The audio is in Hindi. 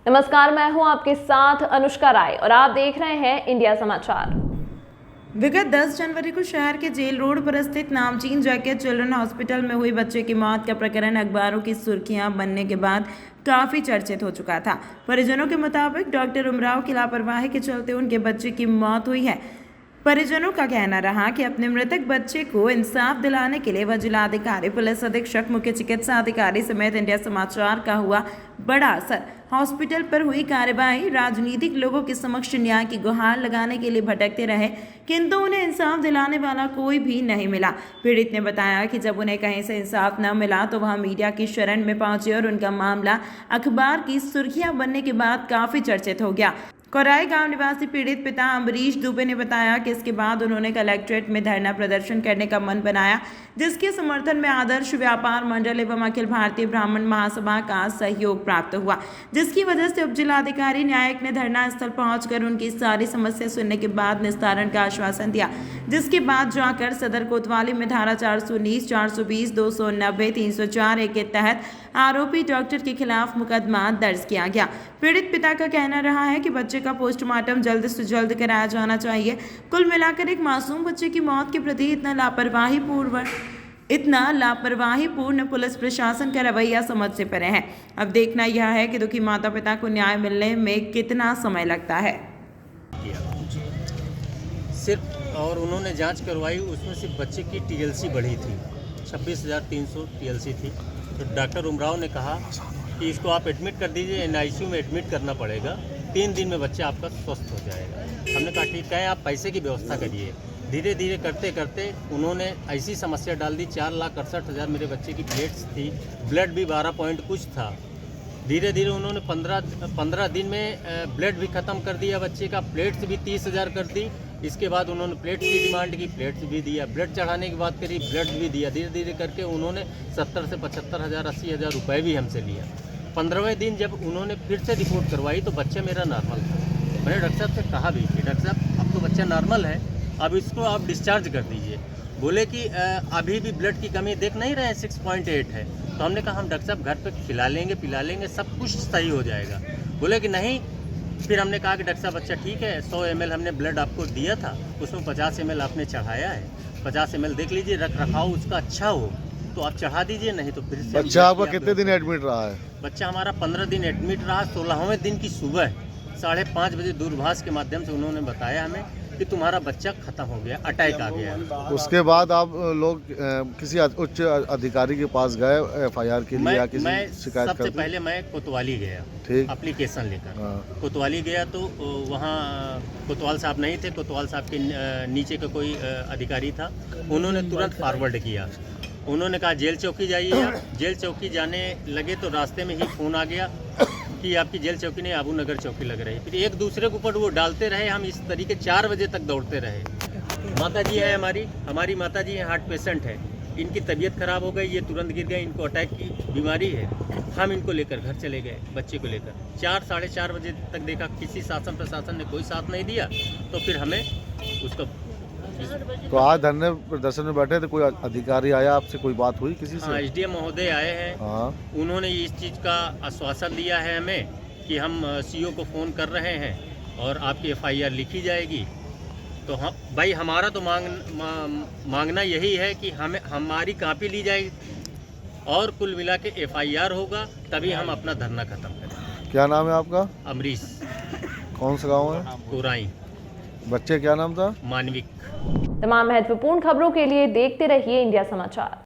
नमस्कार, मैं हूं आपके साथ अनुष्का राय और आप देख रहे हैं इंडिया समाचार। विगत 10 जनवरी को शहर के जेल रोड पर स्थित नामचीन जैके चिल्ड्रन हॉस्पिटल में हुई बच्चे की मौत का प्रकरण अखबारों की सुर्खियां बनने के बाद काफी चर्चित हो चुका था। परिजनों के मुताबिक डॉक्टर उमराव की लापरवाही के चलते उनके बच्चे की मौत हुई है। परिजनों का कहना रहा कि अपने मृतक बच्चे को इंसाफ दिलाने के लिए वह जिलाधिकारी, पुलिस अधीक्षक, मुख्य चिकित्सा अधिकारी समेत इंडिया समाचार का हुआ बड़ा असर। हॉस्पिटल पर हुई कार्यवाही राजनीतिक लोगों के समक्ष न्याय की गुहार लगाने के लिए भटकते रहे, किंतु उन्हें इंसाफ दिलाने वाला कोई भी नहीं मिला। पीड़ित ने बताया कि जब उन्हें कहीं से इंसाफ न मिला तो वह मीडिया की शरण में पहुंचे और उनका मामला अखबार की सुर्खियां बनने के बाद काफी चर्चित हो गया। कोराई गांव निवासी पीड़ित पिता अमरीश दुबे ने बताया कि इसके बाद उन्होंने कलेक्ट्रेट में धरना प्रदर्शन करने का मन बनाया, जिसके समर्थन में आदर्श व्यापार मंडल एवं अखिल भारतीय ब्राह्मण महासभा का सहयोग प्राप्त हुआ, जिसकी वजह से उप जिलाधिकारी न्यायिक ने धरना स्थल पहुंचकर उनकी सारी समस्या सुनने के बाद निस्तारण का आश्वासन दिया, जिसके बाद जाकर सदर कोतवाली में धारा 419, 420, 290, 304 के तहत आरोपी डॉक्टर के खिलाफ मुकदमा दर्ज किया गया। पीड़ित पिता का कहना रहा है कि बच्चे का पोस्टमार्टम जल्द से जल्द कराया जाना चाहिए। कुल मिलाकर एक मासूम बच्चे की मौत के प्रति इतना लापरवाहीपूर्ण पुलिस प्रशासन का रवैया समझ से परे है। अब देखना यह है कि दुखी माता पिता को न्याय मिलने में कितना समय लगता है। सिर्फ और उन्होंने जांच करवाई, उसमें सिर्फ बच्चे की टीएलसी बढ़ी थी, 26,300 टीएलसी थी। तो डॉक्टर उमराव ने कहा कि इसको आप एडमिट कर दीजिए, एनआईसीयू में एडमिट करना पड़ेगा, 3 दिन में बच्चा आपका स्वस्थ हो जाएगा। हमने कहा ठीक है, आप पैसे की व्यवस्था करिए। धीरे धीरे करते करते उन्होंने ऐसी समस्या डाल दी, 4,68,000 मेरे बच्चे की प्लेट्स थी, ब्लड भी 12 पॉइंट कुछ था। धीरे धीरे उन्होंने 15 दिन में ब्लड भी ख़त्म कर दिया बच्चे का, प्लेट्स भी 30,000 कर दी। इसके बाद उन्होंने प्लेट्स की डिमांड की, प्लेट्स भी दिया, ब्लड चढ़ाने की बात करी, ब्लड भी दिया। धीरे धीरे करके उन्होंने 70 से 75,000, 80,000 रुपये भी हमसे लिया। 15वें दिन जब उन्होंने फिर से रिपोर्ट करवाई तो बच्चा मेरा नॉर्मल था। मैंने डॉक्टर साहब से कहा भी कि डॉक्टर साहब अब तो बच्चा नॉर्मल है, अब इसको आप डिस्चार्ज कर दीजिए। बोले कि अभी भी ब्लड की कमी देख नहीं रहे, 6.8 है। तो हमने कहा हम डॉक्टर साहब घर पे खिला लेंगे, पिला लेंगे, सब कुछ सही हो जाएगा। बोले कि नहीं। फिर हमने कहा कि डॉक्टर साहब अच्छा ठीक है, 100 ml हमने ब्लड आपको दिया था, उसमें 50 ml आपने चढ़ाया है, 50 ml देख लीजिए, रख रखाव उसका अच्छा हो तो आप चढ़ा दीजिए, नहीं तो फिर से। बच्चा आपका कितने दिन एडमिट रहा है? बच्चा हमारा 15 दिन एडमिट रहा। 16वें दिन की सुबह 5:30 बजे दूरभाष के माध्यम से उन्होंने बताया हमें कि तुम्हारा बच्चा खत्म हो गया, अटैक आ गया। उसके बाद आप लोग किसी उच्च अधिकारी के पास गए एफआईआर के लिए या किसी शिकायत? सबसे पहले मैं कोतवाली गया, ठीक, एप्लीकेशन लेकर। कोतवाली गया तो वहाँ कोतवाल साहब नहीं थे, कोतवाल साहब के नीचे का कोई अधिकारी था। उन्होंने तुरंत फॉरवर्ड किया। उन्होंने कहा जेल चौकी जाइए आप। जेल चौकी जाने लगे तो रास्ते में ही फ़ोन आ गया कि आपकी जेल चौकी नहीं, आबू नगर चौकी लग रही। फिर एक दूसरे के ऊपर वो डालते रहे, हम इस तरीके 4 बजे तक दौड़ते रहे। माता जी है हमारी माता जी हैं, हार्ट पेशेंट है, इनकी तबीयत खराब हो गई, ये तुरंत गिर गए, इनको अटैक की बीमारी है। हम इनको लेकर घर चले गए, बच्चे को लेकर 4-4:30 बजे तक देखा, किसी शासन प्रशासन ने कोई साथ नहीं दिया। तो फिर हमें उसका तो आज धरने प्रदर्शन में बैठे थे, कोई अधिकारी आया, आपसे कोई बात हुई किसी से? हाँ, एसडीएम महोदय आए हैं। हाँ, उन्होंने इस चीज़ का आश्वासन दिया है हमें कि हम सीओ को फ़ोन कर रहे हैं और आपकी एफआईआर लिखी जाएगी। तो हम भाई हमारा तो मांगना यही है कि हमें हमारी कापी ली जाएगी और कुल मिला के एफआईआर होगा, तभी हम अपना धरना खत्म करें। क्या नाम है आपका? अमरीश। कौन सा गाँव है? कोराई। बच्चे क्या नाम था? मानविक। तमाम महत्वपूर्ण खबरों के लिए देखते रहिए इंडिया समाचार।